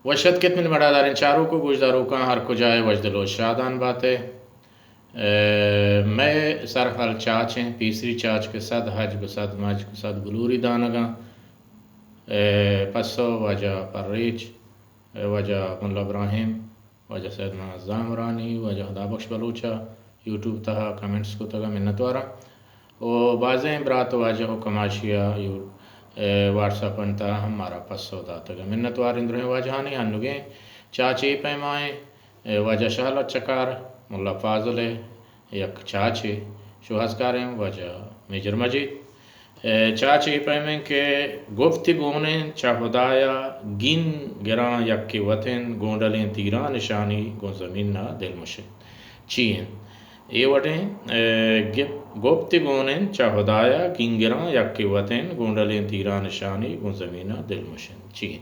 वशत कितमिन मडादारिन चारों को गुजदारों का हर को जाए वजदलो शादान बातें मैं सरहल चाच हैं तीसरी चाच के साथ हज बसद मज के साथ बलूरी दानगा पसो वजह पर्रेज वजह मुल्ला इब्राहिम वजह सैद जामरानी वजह दाबख्श बलूचा यूट्यूब तहा कमेंट्स को तगा मिन्नतवारा और बाज़ें ब्रात वजह कमाशिया व्हाट्सअप अंता हमारा पसो दा तगा मिन्नतवार इंद्र वजहानी अनुगे चाची पैमाए वजह शहल चकार मुल्ला फाजल यक चाची शुहस्कार वजह मेजर मजीद चाची पैमें के गुफ्तगूने चाहुदाया गिन गिरा यक्के वतन गोंडलें तीरा निशानी गो ज़मीन ना दिल मुशे चीन ये वटें गुफ्तगूने चाहुदाया गिन गिरा यक्के वतन गोंडलें तीरा निशानी गो ज़मीन ना दिल मुशे चीन।